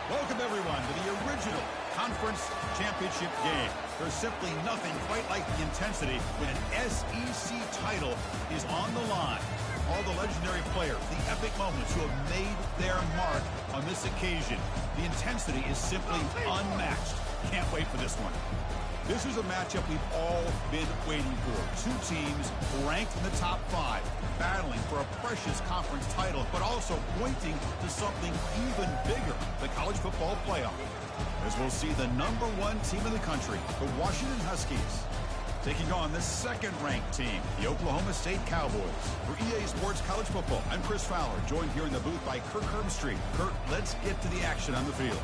Welcome, everyone, to the original conference championship game. There's simply nothing quite like the intensity when an SEC title is on the line. All the legendary players, the epic moments who have made their mark on this occasion. The intensity is simply unmatched. Can't wait for this one. This is a matchup we've all been waiting for. Two teams ranked in the top 5, battling for a precious conference title, but also pointing to something even bigger, the college football playoff. As we'll see the #1 team in the country, the Washington Huskies, taking on the second-ranked team, the Oklahoma State Cowboys. For EA Sports College Football, I'm Chris Fowler, joined here in the booth by Kirk Herbstreit. Kirk, let's get to the action on the field.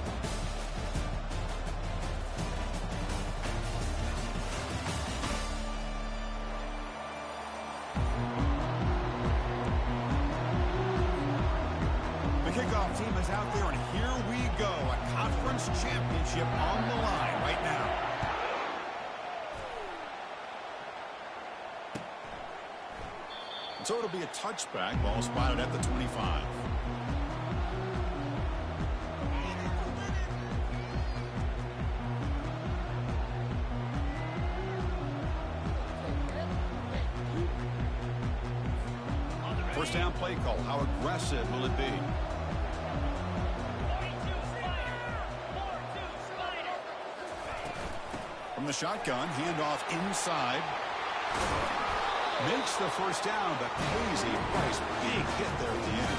Kickoff team is out there, and here we go. A conference championship on the line right now. So it'll be a touchback. Ball spotted at the 25. First down play call. How aggressive will it be? From the shotgun, handoff inside. Makes the first down, but pays a price. Big hit there at the end.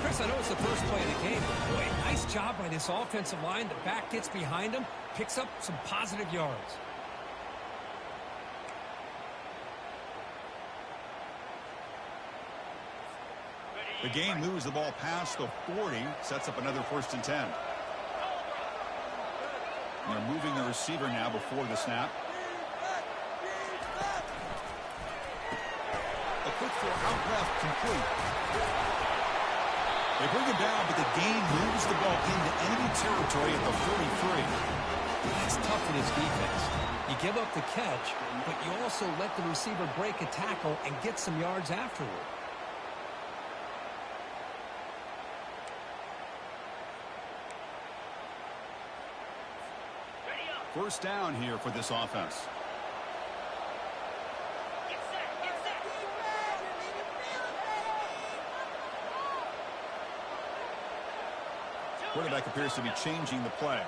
Chris, I know it's the first play of the game, but boy, nice job by this offensive line. The back gets behind him, picks up some positive yards. The game moves the ball past the 40, sets up another 1st and 10. And they're moving the receiver now before the snap. A quick throw out left, complete. They bring it down, but the game moves the ball into enemy territory at the 43. That's tough for this defense. You give up the catch, but you also let the receiver break a tackle and get some yards afterward. First down here for this offense. Quarterback appears to be changing the play.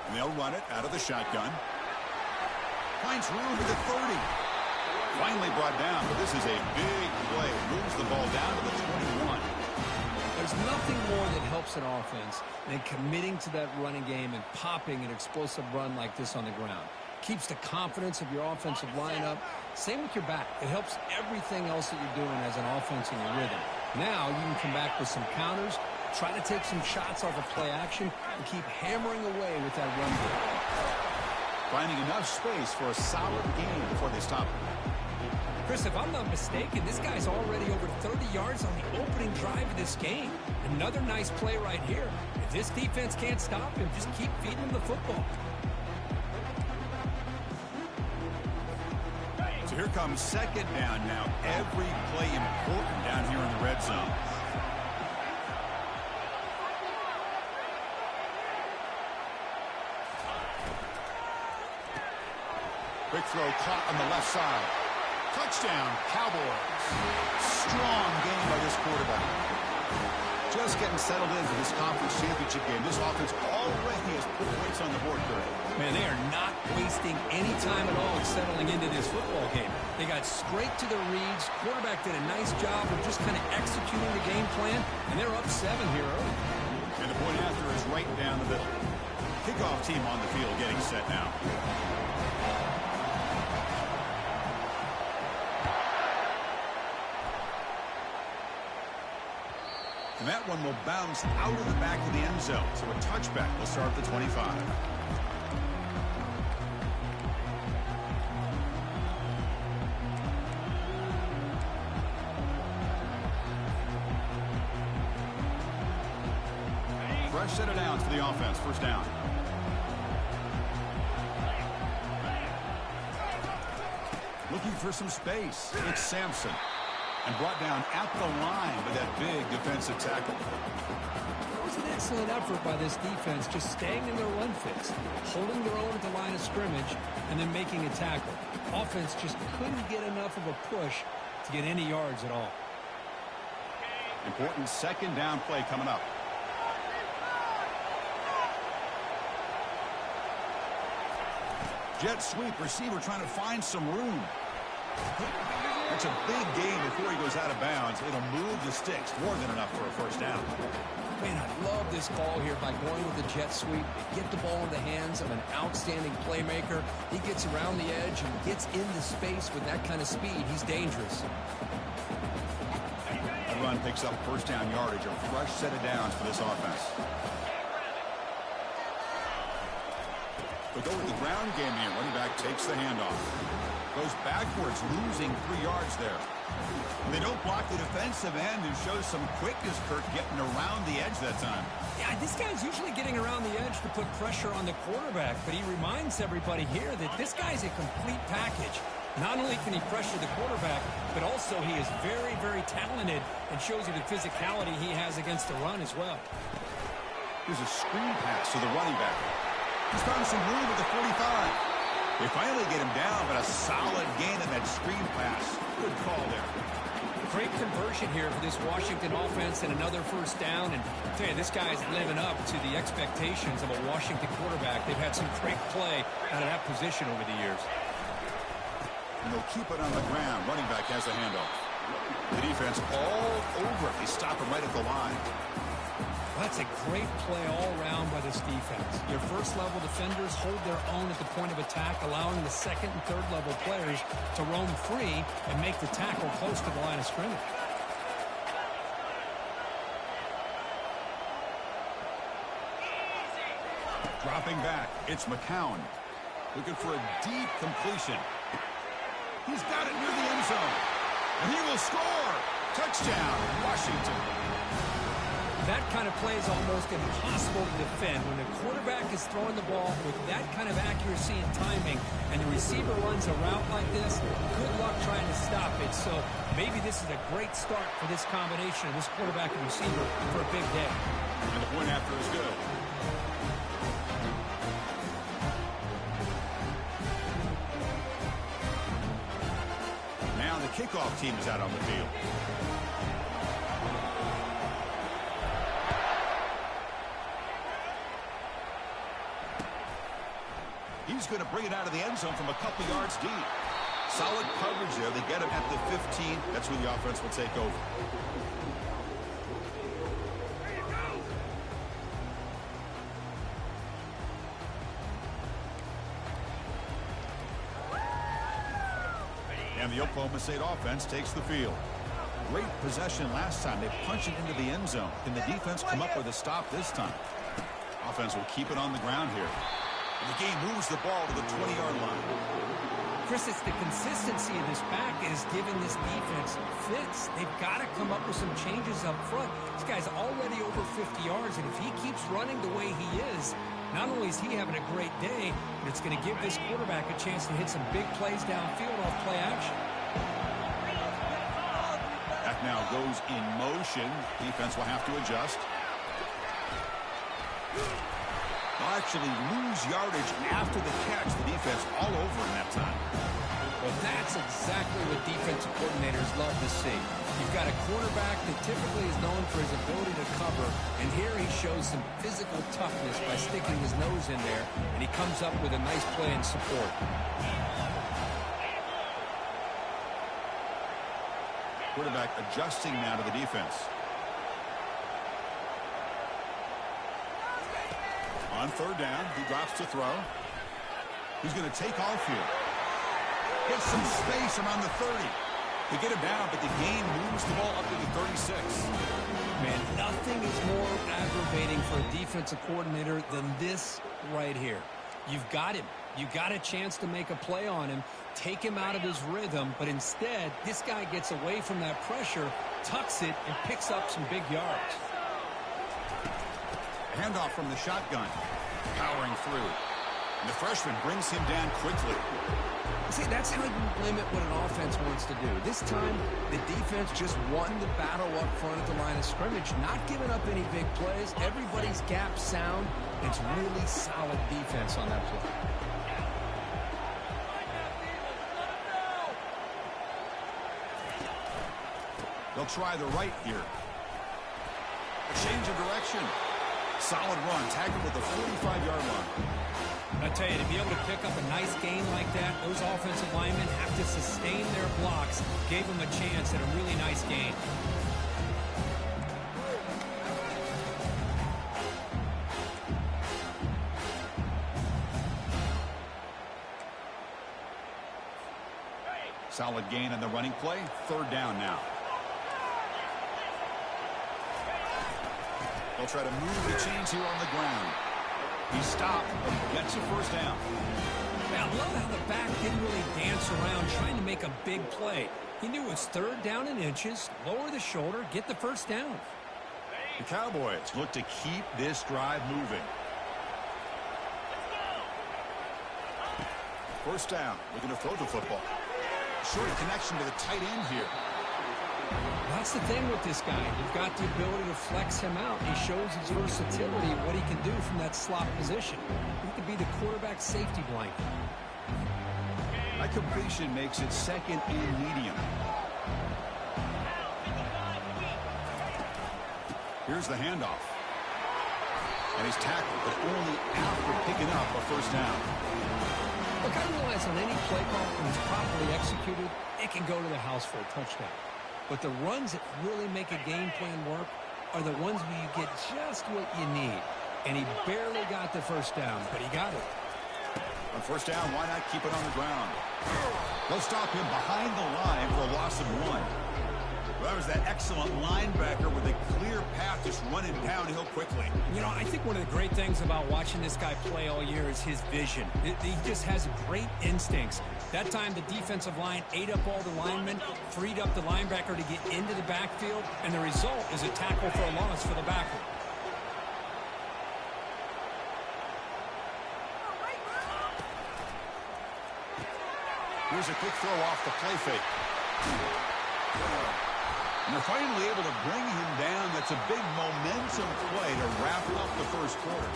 And they'll run it out of the shotgun. Finds room to the 30. Finally brought down, but this is a big play. Moves the ball down to the 21. There's nothing more that helps an offense than committing to that running game and popping an explosive run like this on the ground. Keeps the confidence of your offensive lineup. Same with your back. It helps everything else that you're doing as an offense in your rhythm. Now you can come back with some counters, try to take some shots off of play action, and keep hammering away with that run game. Finding enough space for a solid game before they stop it. Chris, if I'm not mistaken, this guy's already over 30 yards on the opening drive of this game. Another nice play right here. If this defense can't stop him, just keep feeding him the football. So here comes second down now. Every play important down here in the red zone. Quick throw caught on the left side. Touchdown, Cowboys. Strong game by this quarterback. Just getting settled in for this conference championship game. This offense already has put points on the board, Kirk. Man, they are not wasting any time at all settling into this football game. They got straight to their reads. Quarterback did a nice job of just kind of executing the game plan, and they're up 7 here early. And the point after is right down the middle. Kickoff team on the field getting set now. And that one will bounce out of the back of the end zone. So a touchback will start at the 25. Fresh set of downs for the offense. First down. Looking for some space. It's Sampson. And brought down at the line with that big defensive tackle. It was an excellent effort by this defense, just staying in their run fits, holding their own at the line of scrimmage, and then making a tackle. Offense just couldn't get enough of a push to get any yards at all. Important second down play coming up. Jet sweep, receiver trying to find some room. That's a big gain before he goes out of bounds. It'll move the sticks more than enough for a first down. Man, I love this call here by going with the jet sweep. They get the ball in the hands of an outstanding playmaker. He gets around the edge and gets into space with that kind of speed. He's dangerous. The run picks up first down yardage, a fresh set of downs for this offense. They go with the ground game here. Running back takes the handoff. Goes backwards, losing 3 yards there. They don't block the defensive end and shows some quickness, Kirk, getting around the edge that time. Yeah, this guy's usually getting around the edge to put pressure on the quarterback, but he reminds everybody here that this guy's a complete package. Not only can he pressure the quarterback, but also he is very, very talented and shows you the physicality he has against the run as well. Here's a screen pass to the running back. He's found some room at the 45. They finally get him down, but a solid gain in that screen pass. Good call there. Great conversion here for this Washington offense and another first down. And I tell you, this guy's living up to the expectations of a Washington quarterback. They've had some great play out of that position over the years. And they'll keep it on the ground. Running back has a handoff. The defense all over it. They stop him right at the line. That's a great play all around by this defense. Your first-level defenders hold their own at the point of attack, allowing the second and third-level players to roam free and make the tackle close to the line of scrimmage. Dropping back, it's McCown. Looking for a deep completion. He's got it near the end zone. And he will score. Touchdown, Washington. That kind of play is almost impossible to defend. When the quarterback is throwing the ball with that kind of accuracy and timing, and the receiver runs a route like this, good luck trying to stop it. So maybe this is a great start for this combination of this quarterback and receiver for a big day. And the point after is good. Now the kickoff team is out on the field. He's going to bring it out of the end zone from a couple yards deep. Solid coverage there. They get him at the 15. That's where the offense will take over. And the Oklahoma State offense takes the field. Great possession last time. They punch it into the end zone. Can the defense come up with a stop this time? Offense will keep it on the ground here. And the game moves the ball to the 20-yard line. Chris, it's the consistency of this back is giving this defense fits. They've got to come up with some changes up front. This guy's already over 50 yards, and if he keeps running the way he is, not only is he having a great day, but it's going to give this quarterback a chance to hit some big plays downfield off play action. Back now goes in motion. Defense will have to adjust. They'll actually lose yardage after the catch. The defense all over in that time. Well, that's exactly what defensive coordinators love to see. You've got a quarterback that typically is known for his ability to cover, and here he shows some physical toughness by sticking his nose in there, and he comes up with a nice play in support. Quarterback adjusting now to the defense. On third down, he drops to throw. He's going to take off here. Get some space around the 30. They get him down, but the gain moves the ball up to the 36. Man, nothing is more aggravating for a defensive coordinator than this right here. You've got him. You got a chance to make a play on him, take him out of his rhythm, but instead, this guy gets away from that pressure, tucks it, and picks up some big yards. Handoff from the shotgun. Powering through. And the freshman brings him down quickly. See, that's how you limit what an offense wants to do. This time, the defense just won the battle up front at the line of scrimmage, not giving up any big plays. Everybody's gap sound. It's really solid defense on that play. They'll try the right here. A change of direction. Solid run, tackled at the 45-yard line. I tell you, to be able to pick up a nice gain like that, those offensive linemen have to sustain their blocks. Gave them a chance at a really nice gain. Solid gain on the running play. Third down now. They'll try to move the chains here on the ground. He stopped, but he gets a first down. I love how the back didn't really dance around trying to make a big play. He knew it was third down in inches, lower the shoulder, get the first down. The Cowboys look to keep this drive moving. First down, looking to throw the football. Short connection to the tight end here. That's the thing with this guy. You've got the ability to flex him out. He shows his versatility, what he can do from that slot position. He could be the quarterback safety blanket. That completion makes it second and medium. Here's the handoff. And he's tackled, but only after picking up a first down. Look, I realize on any play call, when it's properly executed, it can go to the house for a touchdown. But the runs that really make a game plan work are the ones where you get just what you need. And he barely got the first down, but he got it. On first down, why not keep it on the ground? They'll stop him behind the line for a loss of 1. Well, that was that excellent linebacker with a clear path just running downhill quickly. You know, I think one of the great things about watching this guy play all year is his vision. He just has great instincts. That time, the defensive line ate up all the linemen, freed up the linebacker to get into the backfield, and the result is a tackle for a loss for the backer. Here's a quick throw off the play fake. And they're finally able to bring him down. That's a big momentum play to wrap up the first quarter.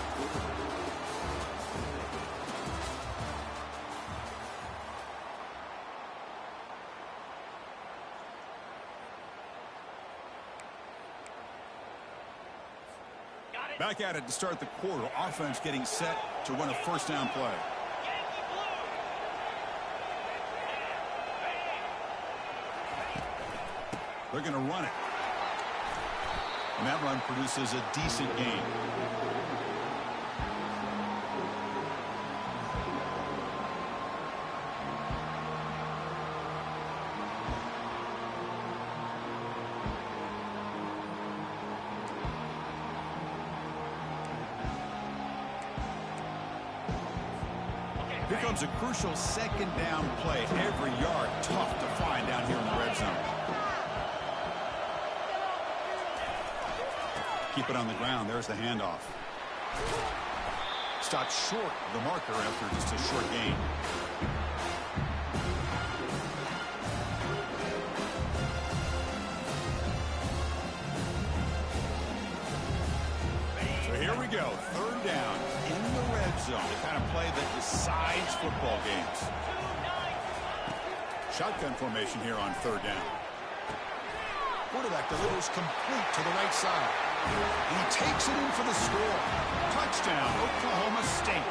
Back at it to start the quarter. Offense getting set to run a first down play. They're going to run it. And that run produces a decent gain. Here comes a crucial second down play. Every yard tough to find down here in the red zone. Keep it on the ground. There's the handoff. Stopped short of the marker after just a short gain. So here we go. Third down in the red zone. The kind of play that decides football games. Shotgun formation here on third down. Quarterback delivers complete to the right side. And he takes it in for the score. Touchdown, Oklahoma State.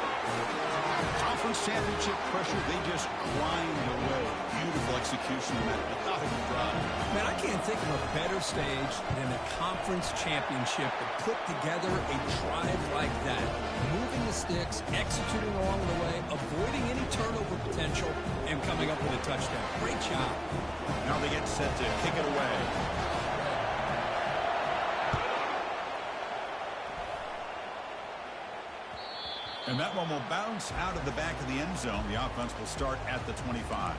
Conference championship pressure, they just grind away. Beautiful execution on that methodical drive. Man, I can't think of a better stage than a conference championship to put together a drive like that. Moving the sticks, executing along the way, avoiding any turnover potential, and coming up with a touchdown. Great job. Now they get set to kick it away. And that one will bounce out of the back of the end zone. The offense will start at the 25.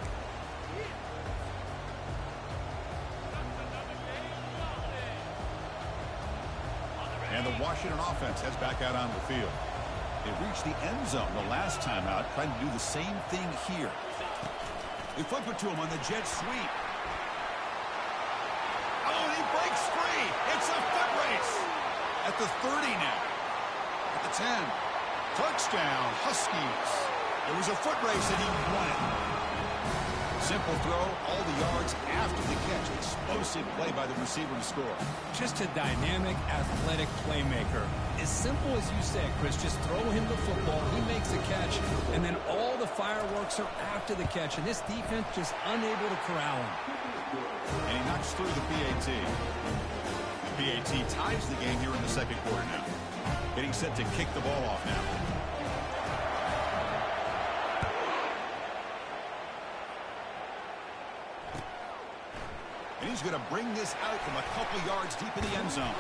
And the Washington offense heads back out on the field. They reached the end zone the last time out, trying to do the same thing here. They flip it to him on the jet sweep. Oh, and he breaks free. It's a foot race. At the 30 now. At the 10. Touchdown, Huskies. It was a foot race, and he won it. Simple throw, all the yards after the catch. Explosive play by the receiver to score. Just a dynamic, athletic playmaker. As simple as you said, Chris, just throw him the football, he makes a catch, and then all the fireworks are after the catch, and this defense just unable to corral him. And he knocks through the PAT. The PAT ties the game here in the second quarter now. Getting set to kick the ball off now. And he's going to bring this out from a couple yards deep in the end zone.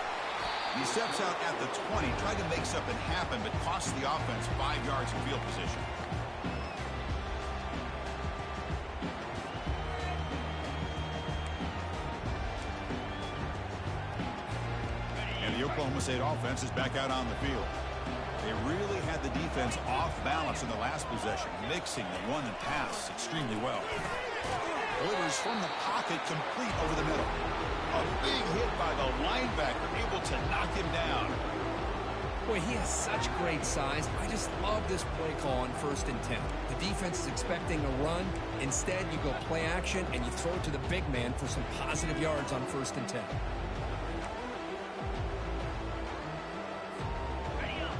He steps out at the 20, tried to make something happen, but costs the offense 5 yards in field position. And the Oklahoma State offense is back out on the field. They really had the defense off balance in the last possession, mixing the run and pass extremely well. Delivers from the pocket, complete over the middle. A big hit by the linebacker, able to knock him down. Boy, he has such great size. I just love this play call on 1st and 10. The defense is expecting a run. Instead, you go play action, and you throw it to the big man for some positive yards on 1st and 10.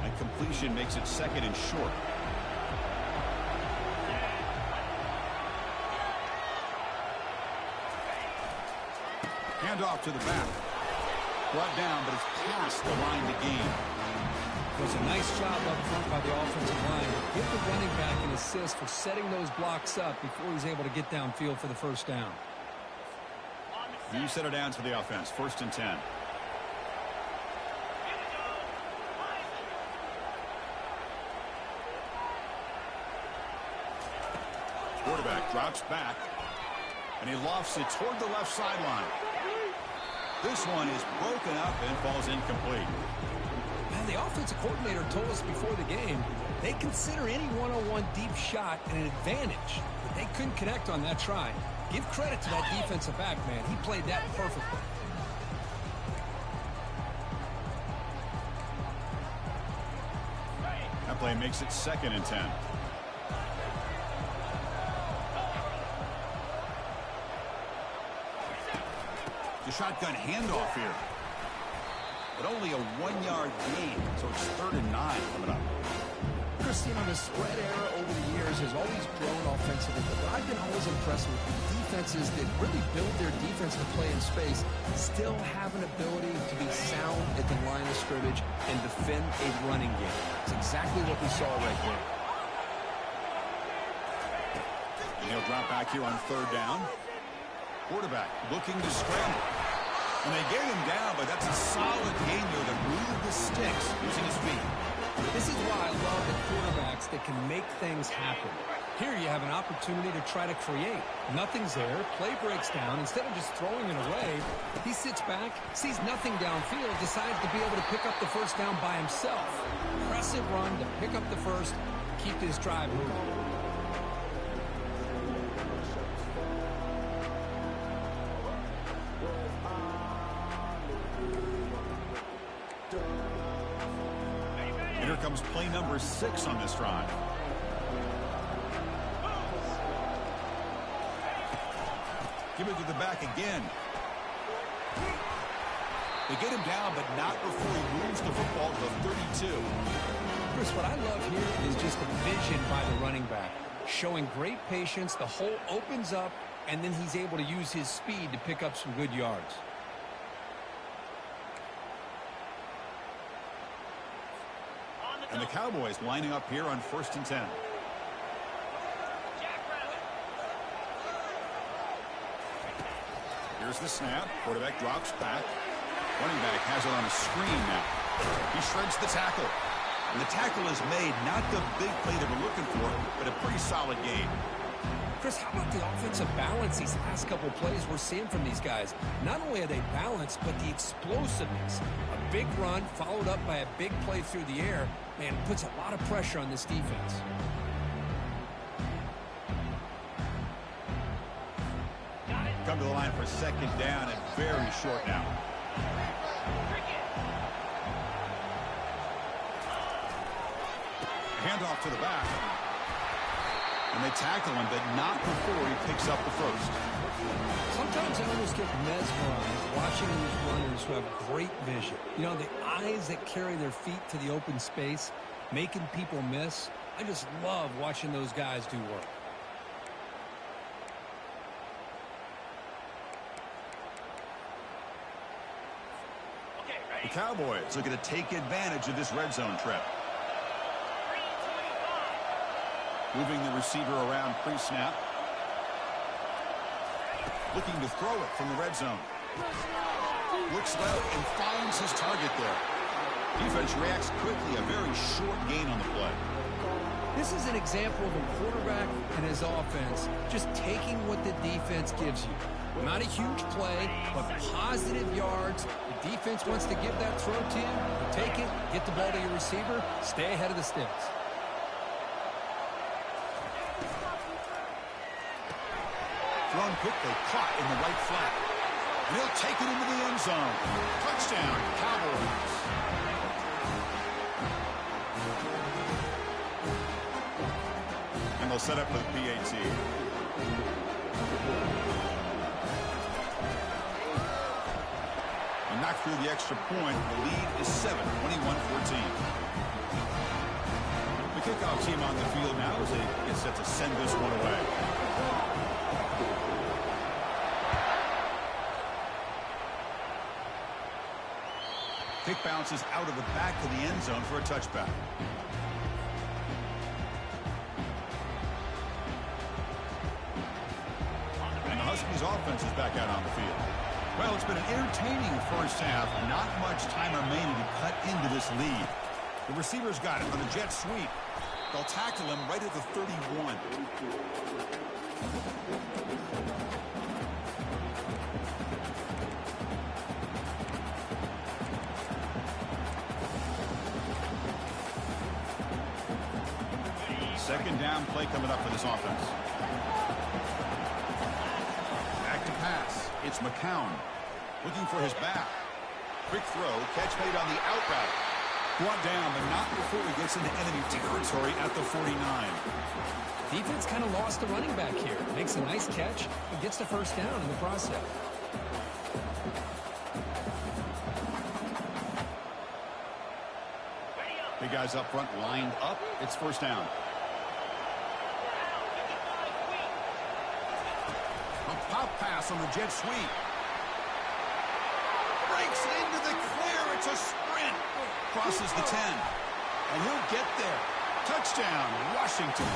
And completion makes it 2nd and short. Handoff to the back. Brought down, but it's past the line to gain. It was a nice job up front by the offensive line. Give the running back an assist for setting those blocks up before he's able to get downfield for the first down. Few center downs for the offense. 1st and 10. Quarterback drops back, and he lofts it toward the left sideline. This one is broken up and falls incomplete. And the offensive coordinator told us before the game they consider any one-on-one deep shot an advantage, but they couldn't connect on that try. Give credit to that defensive back, man. He played that perfectly. That play makes it 2nd and 10. The shotgun handoff here. But only a 1-yard gain, so it's 3rd and 9 coming up. Chris, you know, the spread era over the years has always grown offensively, but I've been always impressed with defenses that really build their defense to play in space, still have an ability to be sound at the line of scrimmage and defend a running game. It's exactly what we saw right there. And he'll drop back here on 3rd down. Quarterback looking to scramble. And they get him down, but that's a solid game there to move the sticks using his feet. This is why I love the quarterbacks that can make things happen. Here you have an opportunity to try to create. Nothing's there. Play breaks down. Instead of just throwing it away, he sits back, sees nothing downfield, decides to be able to pick up the first down by himself. Impressive run to pick up the first, keep this drive moving. Here comes play number 6 on this drive. Give it to the back again. They get him down, but not before he moves the football to the 32. Chris, what I love here is just the vision by the running back. Showing great patience, the hole opens up, and then he's able to use his speed to pick up some good yards. And the Cowboys lining up here on 1st and 10. Here's the snap. Quarterback drops back. Running back has it on a screen now. He shreds the tackle. And the tackle is made, not the big play that we're looking for, but a pretty solid gain. Chris, how about the offensive balance these last couple plays we're seeing from these guys? Not only are they balanced, but the explosiveness. A big run followed up by a big play through the air, man, puts a lot of pressure on this defense. Come to the line for second down and very short now. Handoff to the back. And they tackle him, but not before he picks up the first. Sometimes I almost get mesmerized watching these runners who have great vision. You know, the eyes that carry their feet to the open space, making people miss. I just love watching those guys do work. The Cowboys looking to take advantage of this red zone trip. Moving the receiver around pre-snap. Looking to throw it from the red zone. Looks left and finds his target there. Defense reacts quickly. A very short gain on the play. This is an example of a quarterback and his offense just taking what the defense gives you. Not a huge play, but positive yards. The defense wants to give that throw to you. You take it, get the ball to your receiver, stay ahead of the sticks. Thrown quickly, caught in the right flat. And he'll take it into the end zone. Touchdown, Cowboys. And they'll set up for the PAT. And knocked through the extra point. The lead is 7, 21-14. The kickoff team on the field now as they get set to send this one away. Kick bounces out of the back of the end zone for a touchback. And the Huskies offense is back out on the field. Well, it's been an entertaining first half. Not much time remaining to cut into this lead. The receivers got it on the jet sweep. They'll tackle him right at the 31. Second down play coming up for this offense. Back to pass. It's McCown. Looking for his back. Quick throw. Catch made on the out route. Brought down, but not before he gets into enemy territory at the 49. Defense kind of lost the running back here. Makes a nice catch and gets the first down in the process. Big guys up front lined up. It's first down. A pop pass on the jet sweep. Breaks into the clear. It's a sprint. Crosses the 10. And he'll get there. Touchdown, Washington.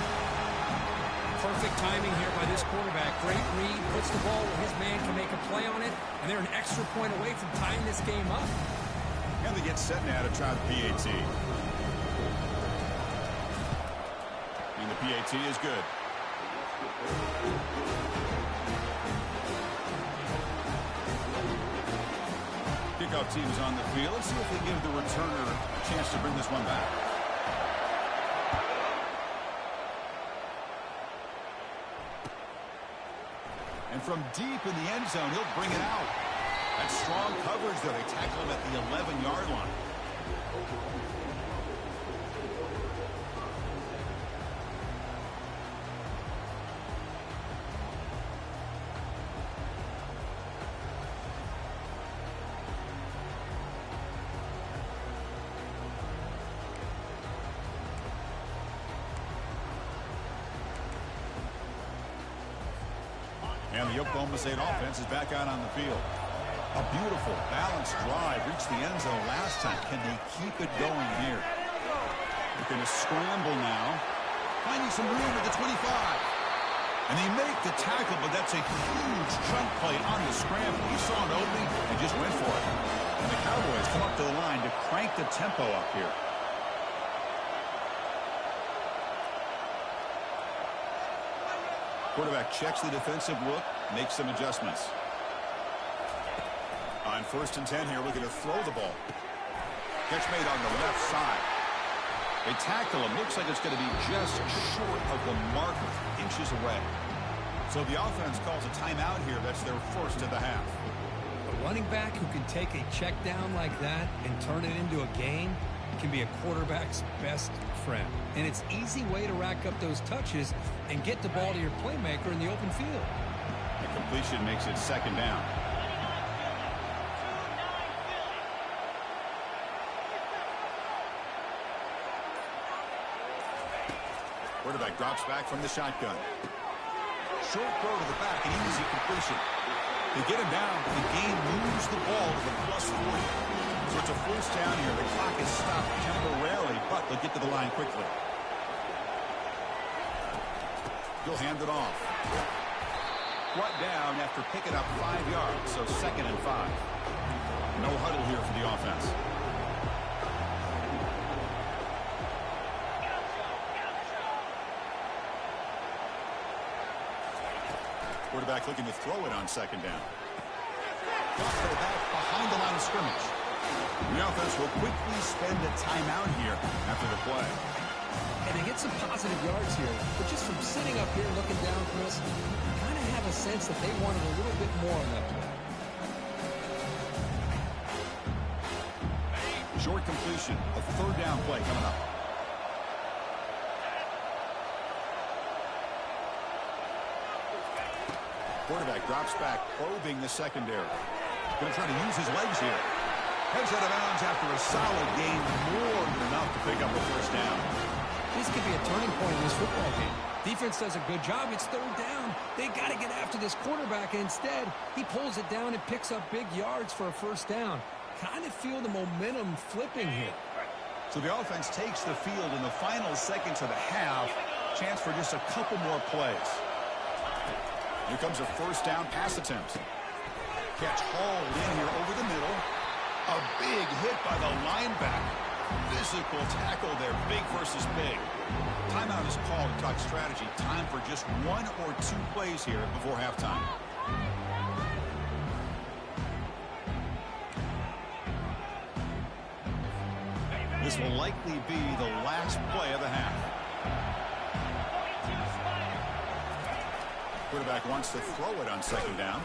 Perfect timing here by this quarterback. Great read. Puts the ball where his man can make a play on it. And they're an extra point away from tying this game up. And they get set now to try the PAT. And the PAT is good. Kickoff team is on the field. Let's see if they give the returner a chance to bring this one back. And from deep in the end zone, he'll bring it out. That's strong coverage there. They tackle him at the 11-yard line. And the Oklahoma State offense is back out on the field. A beautiful, balanced drive reached the end zone last time. Can they keep it going here? They're going to scramble now. Finding some room at the 25. And they make the tackle, but that's a huge chunk play on the scramble. He saw an opening and just went for it. And the Cowboys come up to the line to crank the tempo up here. Quarterback checks the defensive look, makes some adjustments. On 1st and 10 here, looking to throw the ball. Catch made on the left side. They tackle him. Looks like it's going to be just short of the marker, inches away. So the offense calls a timeout here. That's their first of the half. A running back who can take a check down like that and turn it into a gain can be a quarterback's best friend. And it's an easy way to rack up those touches and get the ball to your playmaker in the open field. The completion makes it 2nd down. Quarterback drops back from the shotgun. Short throw to the back, an easy completion. They get him down, but the game moves the ball to the +40. So it's a 1st down here. The clock is stopped temporarily, but they'll get to the line quickly. He'll hand it off. Brought down after picking up 5 yards, so 2nd and 5. No huddle here for the offense. Quarterback looking to throw it on 2nd down. Got the back behind the line of scrimmage. The offense will quickly spend a timeout here after the play. And they get some positive yards here, but just from sitting up here looking down, Chris, you kind of have a sense that they wanted a little bit more on that play. Short completion, a 3rd down play coming up. Quarterback drops back, probing the secondary. Going to try to use his legs here. Heads out of bounds after a solid gain, more than enough to pick up a 1st down. This could be a turning point in this football game. Defense does a good job. It's 3rd down. They got to get after this quarterback, and instead, he pulls it down and picks up big yards for a 1st down. Kind of feel the momentum flipping here. So the offense takes the field in the final seconds of the half. Chance for just a couple more plays. Here comes a 1st down pass attempt. Catch hauled in here over the middle. A big hit by the linebacker. Physical tackle there, big versus big. Timeout is called to talk strategy. Time for just 1 or 2 plays here before halftime. This will likely be the last play of the half. Quarterback wants to throw it on 2nd down.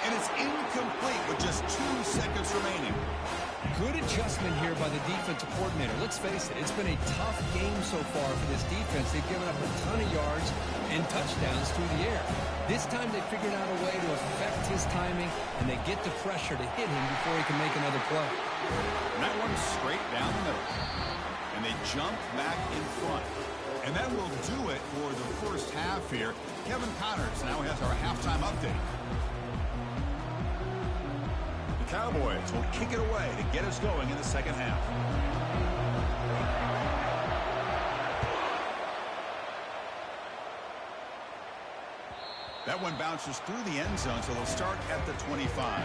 And it's incomplete with just 2 seconds remaining. Good adjustment here by the defensive coordinator. Let's face it, it's been a tough game so far for this defense. They've given up a ton of yards and touchdowns through the air. This time they figured out a way to affect his timing, and they get the pressure to hit him before he can make another play. And that one's straight down the middle. And they jump back in front. And that will do it for the 1st half here. Kevin Connors now has our halftime update. The Cowboys will kick it away to get us going in the 2nd half. That one bounces through the end zone, so they'll start at the 25.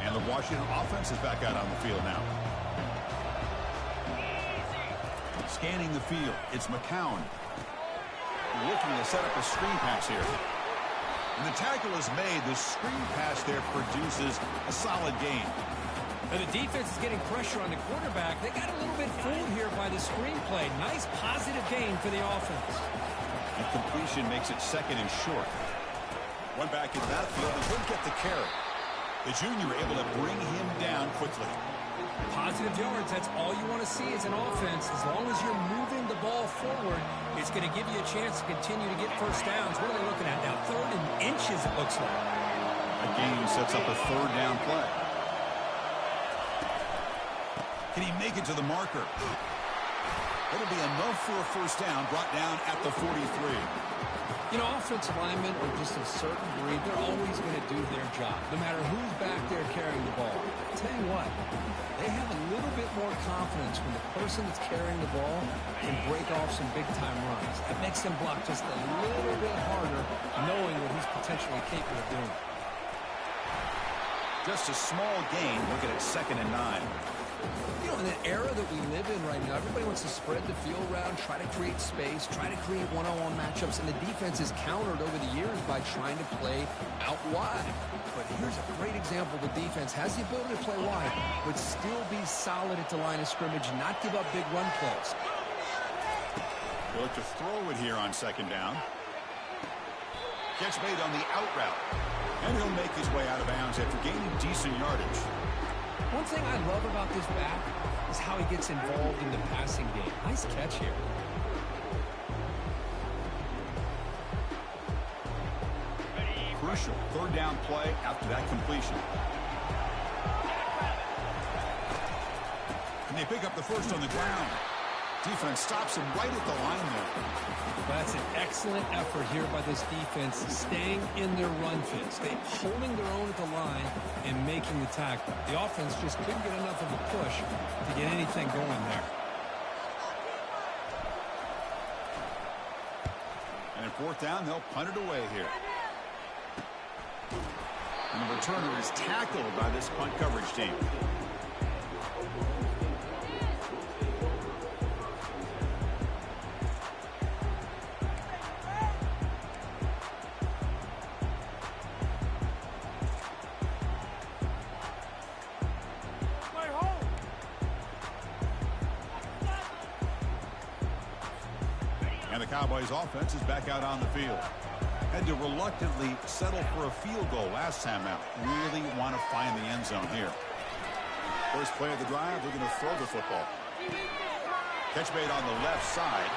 And the Washington offense is back out on the field now. Scanning the field, it's McCown. Looking to set up a screen pass here. And the tackle is made. The screen pass there produces a solid gain. And the defense is getting pressure on the quarterback. They got a little bit fooled here by the screenplay. Nice positive gain for the offense. And completion makes it 2nd and short. One back in that field, and he'll get the carry. The junior able to bring him down quickly. Positive yards, that's all you want to see as an offense. As long as you're moving the ball forward, it's going to give you a chance to continue to get 1st downs. What are they looking at now? 3rd and inches, it looks like. A gain sets up a 3rd down play. Can he make it to the marker? It'll be enough for a 1st down, brought down at the 43. You know, offensive linemen are just a certain breed. They're always going to do their job, no matter who's back there carrying the ball. I'll tell you what, they have a little bit more confidence when the person that's carrying the ball can break off some big-time runs. That makes them block just a little bit harder, knowing what he's potentially capable of doing. Just a small gain. Look at it, 2nd and 9. You know, in the era that we live in right now, everybody wants to spread the field around, try to create space, try to create one-on-one matchups, and the defense is countered over the years by trying to play out wide. But here's a great example. The defense has the ability to play wide, but still be solid at the line of scrimmage and not give up big run plays. They'll look to throw it here on 2nd down. Gets made on the out route. And he'll make his way out of bounds after gaining decent yardage. One thing I love about this back is how he gets involved in the passing game. Nice catch here. Crucial 3rd down play after that completion. And they pick up the first on the ground. Defense stops him right at the line there. That's an excellent effort here by this defense, staying in their run fits. They holding their own at the line and making the tackle. The offense just couldn't get enough of a push to get anything going there. And in 4th down, they'll punt it away here. And the returner is tackled by this punt coverage team. And the Cowboys offense is back out on the field. Had to reluctantly settle for a field goal last time out. Really want to find the end zone here. First play of the drive, they're going to throw the football. Catch made on the left side.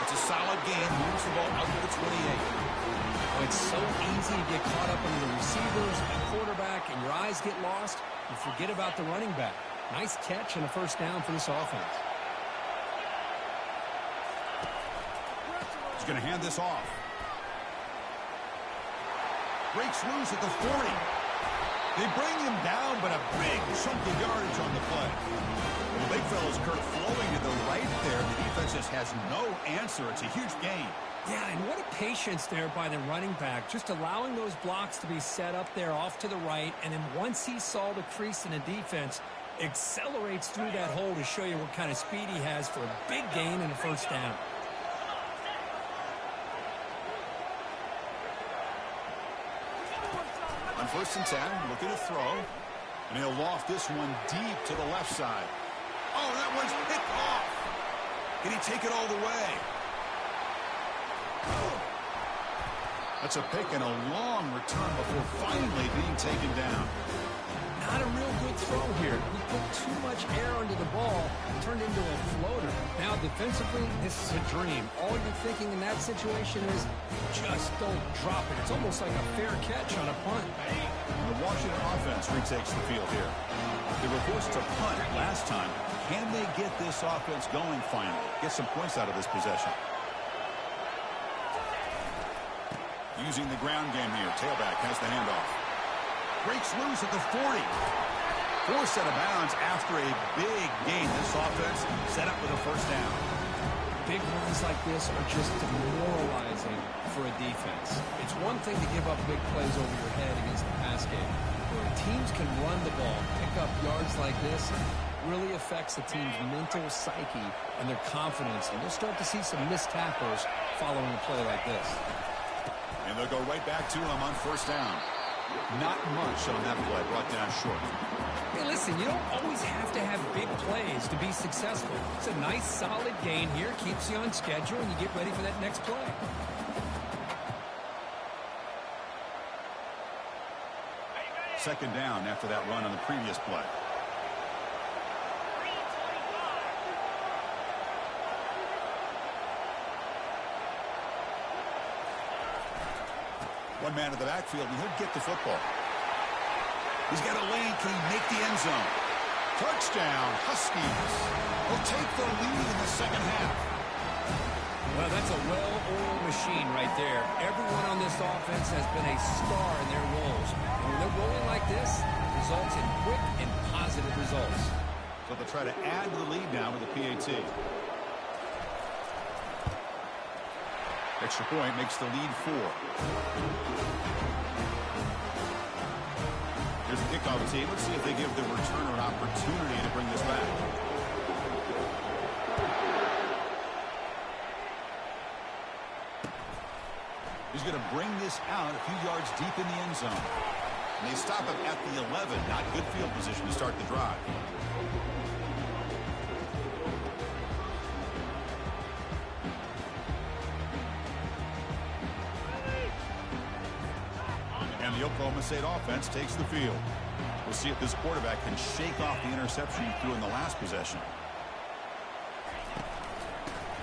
It's a solid gain. Moves the ball out to the 28. Oh, it's so easy to get caught up in the receivers, the quarterback, and your eyes get lost. You forget about the running back. Nice catch and a 1st down for this offense. He's going to hand this off. Breaks loose at the 40. They bring him down, but a big chunk of yardage on the play. The big fella's Kurt flowing to the right there. The defense just has no answer. It's a huge gain. Yeah, and what a patience there by the running back, just allowing those blocks to be set up there off to the right, and then once he saw the crease in the defense, accelerates through that hole to show you what kind of speed he has for a big gain and a 1st down. On 1st and 10, looking to throw. And he'll loft this one deep to the left side. Oh, that one's picked off. Can he take it all the way? That's a pick and a long return before finally being taken down. Not a real good throw here. He put too much air under the ball, turned into a floater. Now, defensively, this is a dream. All you're thinking in that situation is just don't drop it. It's almost like a fair catch on a punt. The Washington offense retakes the field here. They were forced to punt last time. Can they get this offense going finally? Get some points out of this possession. Using the ground game here. Tailback has the handoff. Breaks loose at the 40. Forced out of bounds after a big gain. This offense set up with a 1st down. Big runs like this are just demoralizing for a defense. It's one thing to give up big plays over your head against the pass game. Where teams can run the ball, pick up yards like this, really affects the team's mental psyche and their confidence. And you'll start to see some missed tackles following a play like this. And they'll go right back to him on 1st down. Not much on that play, brought down short. Hey, listen, you don't always have to have big plays to be successful. It's a nice, solid gain here, keeps you on schedule, and you get ready for that next play. Second down after that run on the previous play. One man in the backfield, and he'll get the football. He's got a lane. Can he make the end zone? Touchdown, Huskies. Will take the lead in the 2nd half. Well, that's a well-oiled machine right there. Everyone on this offense has been a star in their roles. And when they're rolling like this, it results in quick and positive results. So they'll try to add to the lead now with the PAT. Extra point makes the lead 4. Here's the kickoff team. Let's see if they give the returner an opportunity to bring this back. He's going to bring this out a few yards deep in the end zone. And they stop him at the 11. Not good field position to start the drive. And the Oklahoma State offense takes the field. We'll see if this quarterback can shake off the interception he threw in the last possession.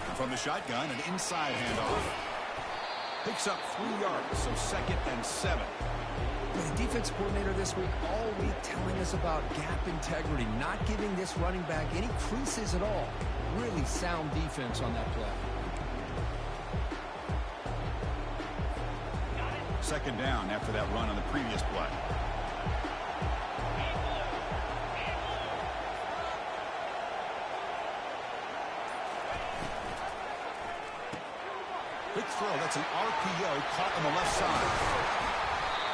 And from the shotgun, an inside handoff. Picks up 3 yards, so 2nd and 7. The defense coordinator this week all week telling us about gap integrity, not giving this running back any creases at all. Really sound defense on that play. 2nd down after that run on the previous play. Quick throw. That's an RPO caught on the left side.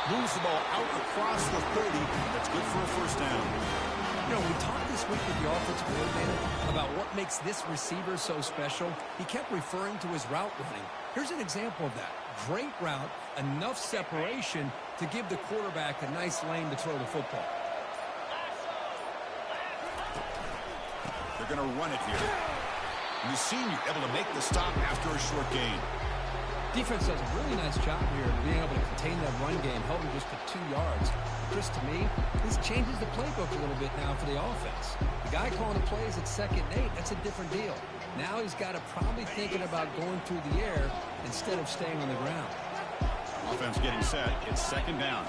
Moves the ball out across the 30. That's good for a first down. You know, we talked this week with the offensive coordinator about what makes this receiver so special. He kept referring to his route running. Here's an example of that. Great route, enough separation to give the quarterback a nice lane to throw the football. They're going to run it here. And the senior able to make the stop after a short gain. Defense does a really nice job here of being able to contain that run game, held him just to 2 yards. Chris, to me, this changes the playbook a little bit now for the offense. The guy calling the plays at 2nd and 8, that's a different deal. Now he's got to probably thinking about going through the air instead of staying on the ground. Offense getting set. It's 2nd down.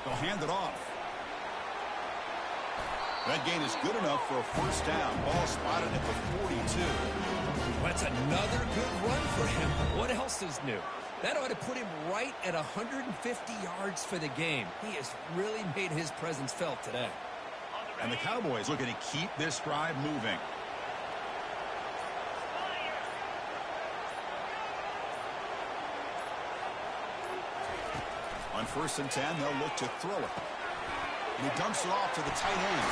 They'll hand it off. That gain is good enough for a first down. Ball spotted at the 42. That's another good run for him. What else is new? That ought to put him right at 150 yards for the game. He has really made his presence felt today. And the Cowboys looking to keep this drive moving. On 1st and 10, they'll look to throw it. And he dumps it off to the tight end.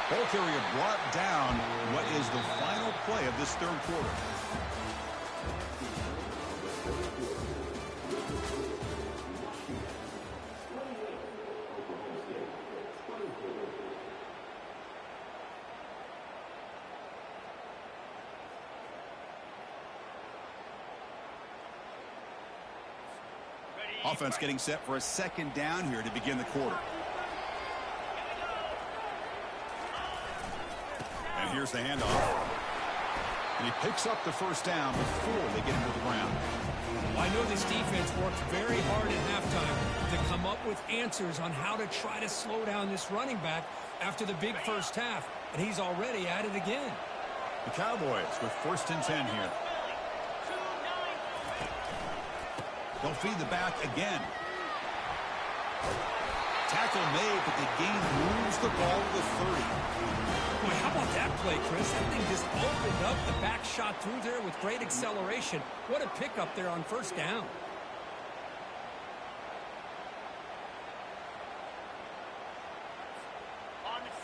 Ball carrier brought down. What is the final play of this 3rd quarter? Offense getting set for a 2nd down here to begin the quarter. And here's the handoff. And he picks up the first down before they get him to the ground. Well, I know this defense worked very hard at halftime to come up with answers on how to try to slow down this running back after the big first half. And he's already at it again. The Cowboys with 1st and 10 here. They'll feed the back again. Tackle made, but the gain moves the ball to the 30. Boy, how about that play, Chris? That thing just opened up. The back shot through there with great acceleration. What a pickup there on 1st down.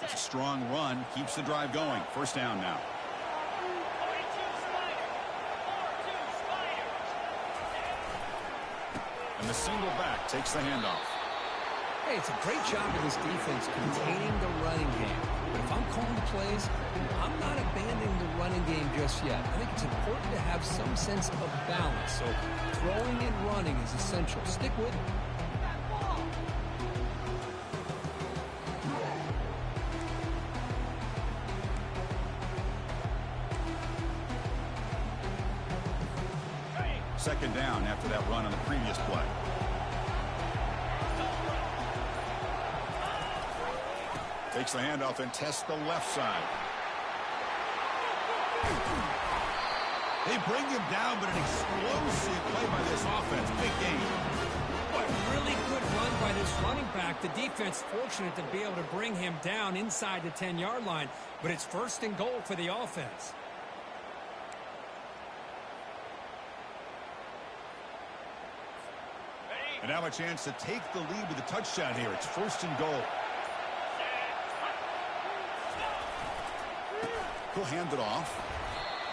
That's a strong run. Keeps the drive going. 1st down now. And the single back takes the handoff. Hey, it's a great job of this defense containing the running game. But if I'm calling the plays, I'm not abandoning the running game just yet. I think it's important to have some sense of balance. So throwing and running is essential. Stick with it. Second down after that run on the previous play. Takes the handoff and tests the left side. They bring him down, but an explosive play by this offense. Big game. Boy, really good run by this running back. The defense fortunate to be able to bring him down inside the 10-yard line, but it's 1st and goal for the offense. And now a chance to take the lead with a touchdown here. It's 1st and goal. He'll hand it off.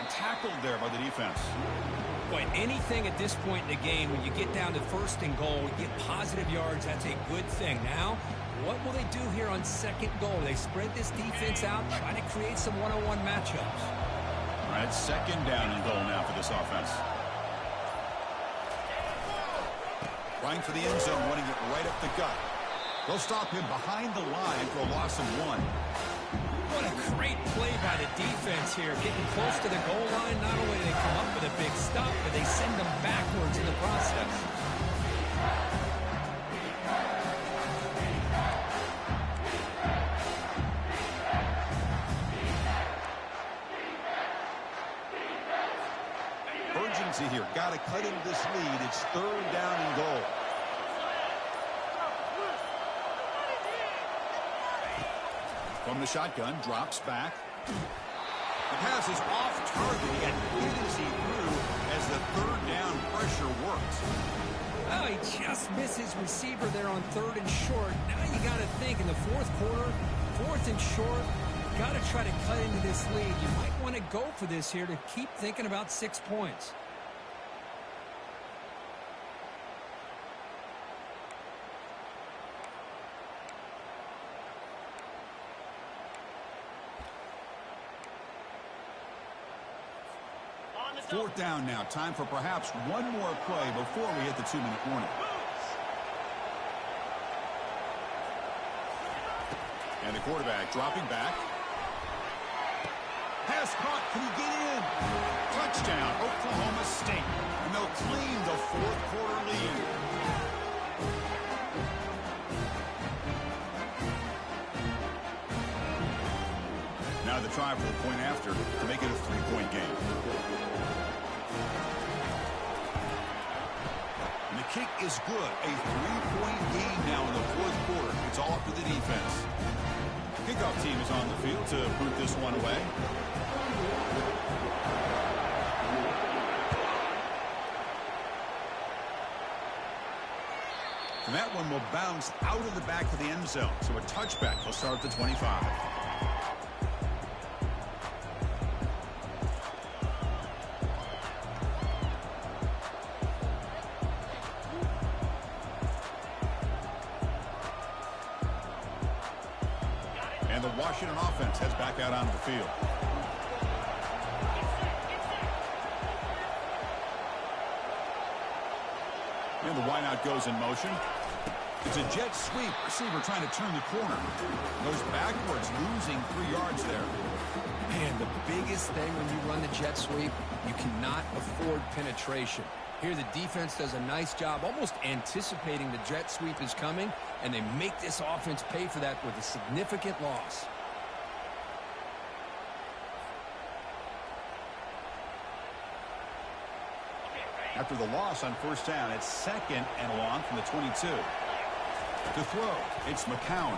And tackled there by the defense. Boy, anything at this point in the game, when you get down to 1st and goal, you get positive yards, that's a good thing. Now, what will they do here on 2nd goal? They spread this defense out, try to create some one-on-one matchups. All right, 2nd down and goal now for this offense. Running for the end zone, running it right up the gut. They'll stop him behind the line for a loss of 1. What a great play by the defense here. Getting close to the goal line, not only do they come up with a big stop, but they send them backwards in the process. Urgency here. Got to cut into this lead. It's 3rd down and goal. From the shotgun, drops back. The pass is off target, and it is he through as the 3rd down pressure works. Oh, he just misses receiver there on 3rd and short. Now you got to think in the 4th quarter, 4th and short, got to try to cut into this lead. You might want to go for this here to keep thinking about 6 points. Fourth down now. Time for perhaps one more play before we hit the 2-minute warning. And the quarterback dropping back. Pass caught. Can he get in? Touchdown, Oklahoma State. And they'll claim the 4th quarter lead. Now the try for the point after to make it a 3-point game. And the kick is good. A 3-point game now in the 4th quarter. It's all up to the defense. The kickoff team is on the field to boot this one away. And that one will bounce out of the back of the end zone. So a touchback will start at the 25. And the Washington offense heads back out onto the field. And the wideout goes in motion. It's a jet sweep. Receiver trying to turn the corner. Goes backwards, losing 3 yards there. Man, the biggest thing when you run the jet sweep, you cannot afford penetration. Here the defense does a nice job almost anticipating the jet sweep is coming, and they make this offense pay for that with a significant loss. After the loss on first down, it's 2nd and long from the 22. To throw, it's McCown.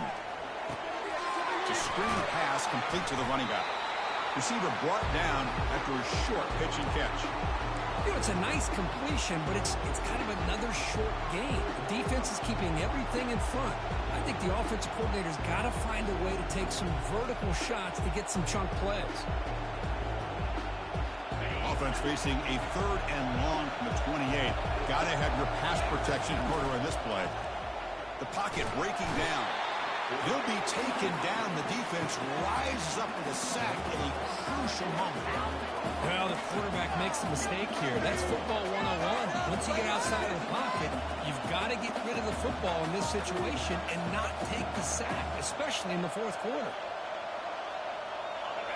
It's a screen pass complete to the running back. Receiver brought down after a short pitch and catch. You know, it's a nice completion, but it's kind of another short game. The defense is keeping everything in front. I think the offensive coordinator's got to find a way to take some vertical shots to get some chunk plays. Offense facing a 3rd and long from the 28. Got to have your pass protection in order in this play. The pocket breaking down. He'll be taken down. The defense rises up with a sack in a crucial moment. Well, the quarterback makes a mistake here. That's football 101. Once you get outside of the pocket, you've got to get rid of the football in this situation and not take the sack, especially in the 4th quarter.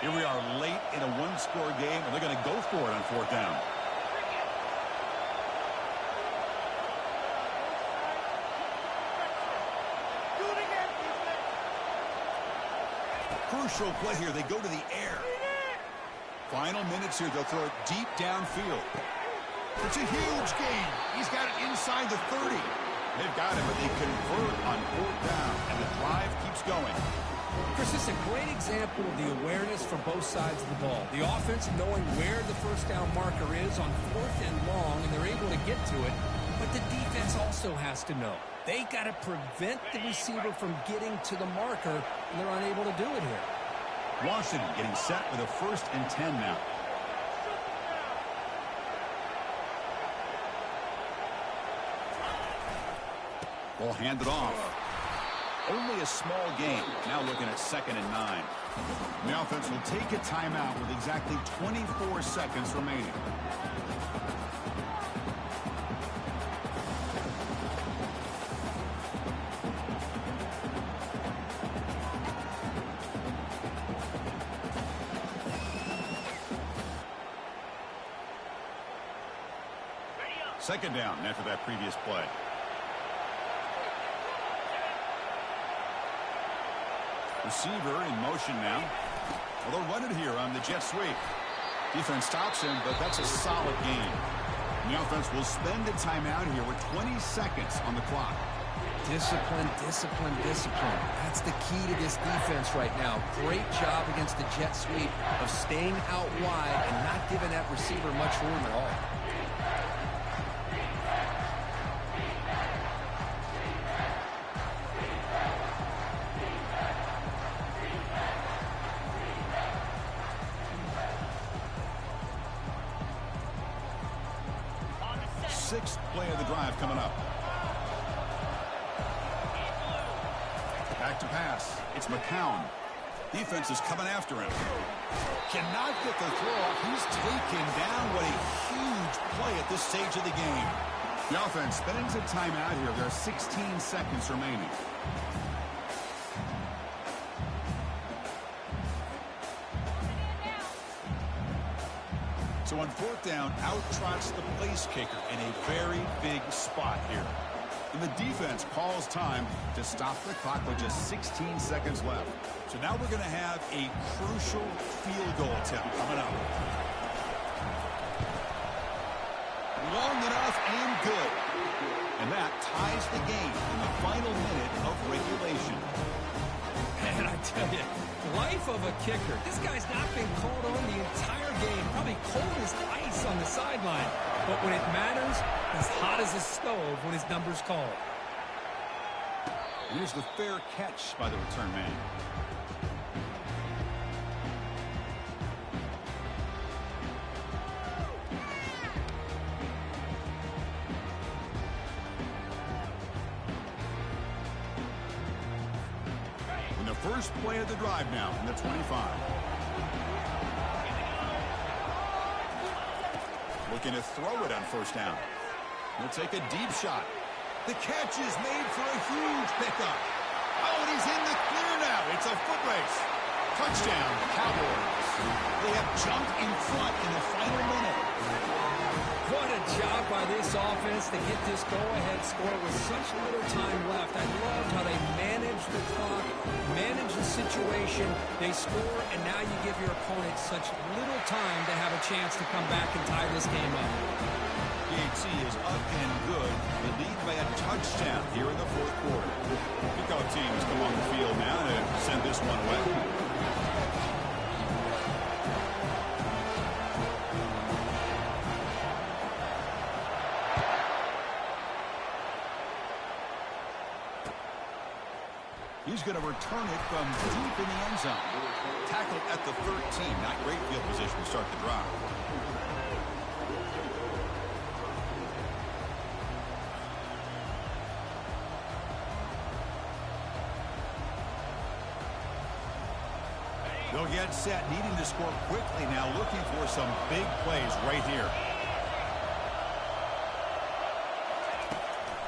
Here we are late in a 1-score game, and they're going to go for it on 4th down. Crucial play here. They go to the air. Final minutes here. They'll throw it deep downfield. It's a huge gain. He's got it inside the 30. They've got it, but they convert on 4th down, and the drive keeps going. Chris, this is a great example of the awareness for both sides of the ball. The offense knowing where the first down marker is on 4th and long, and they're able to get to it. But the defense also has to know. They got to prevent the receiver from getting to the marker, and they're unable to do it here. Washington getting set with a 1st and 10 now. Ball handed off. Only a small gain. Now looking at 2nd and 9. The offense will take a timeout with exactly 24 seconds remaining. Second down after that previous play. Receiver in motion now. Well, they'll run it here on the jet sweep. Defense stops him, but that's a solid gain. The offense will spend a timeout here with 20 seconds on the clock. Discipline, discipline, discipline. That's the key to this defense right now. Great job against the jet sweep of staying out wide and not giving that receiver much room at all. Sixth play of the drive coming up. Back to pass. It's McCown. Defense is coming after him. Cannot get the throw off. He's taken down. What a huge play at this stage of the game. The offense spends a timeout here. There are 16 seconds remaining. So on 4th down, out trots the place kicker in a very big spot here. And the defense calls time to stop the clock with just 16 seconds left. So now we're going to have a crucial field goal attempt coming up. Long enough and good. And that ties the game in the final minute of regulation. And I tell you, life of a kicker. This guy's not been called on the entire game. Probably cold as ice on the sideline. But when it matters, as hot as a stove when his number's called. Here's the fair catch by the return man. First play of the drive now from the 25. Looking to throw it on 1st down. He'll take a deep shot. The catch is made for a huge pickup. Oh, and he's in the clear now. It's a foot race. Touchdown, Cowboys. They have jumped in front in the final minute. What a job by this offense to get this go-ahead score with such little time left. I loved how they managed the clock, managed the situation. They score, and now you give your opponent such little time to have a chance to come back and tie this game up. DHC is up and good. They lead by a touchdown here in the 4th quarter. Kickoff teams come on the field now to send this one away. He's going to return it from deep in the end zone. Tackled at the 13. Not great field position to start the drive. They'll get set, needing to score quickly now, looking for some big plays right here.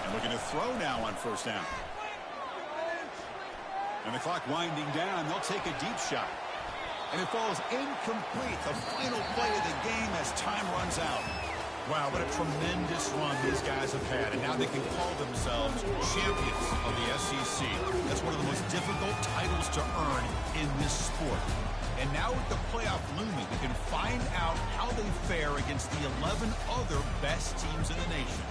And looking to throw now on 1st down. And the clock winding down, they'll take a deep shot. And it falls incomplete, the final play of the game as time runs out. Wow, what a tremendous run these guys have had, and now they can call themselves champions of the SEC. That's one of the most difficult titles to earn in this sport. And now with the playoff looming, they can find out how they fare against the 11 other best teams in the nation.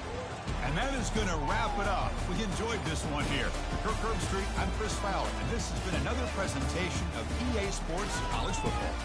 And that is going to wrap it up. We enjoyed this one here. Kirk Herbstreit, I'm Chris Fowler, and this has been another presentation of EA Sports College Football.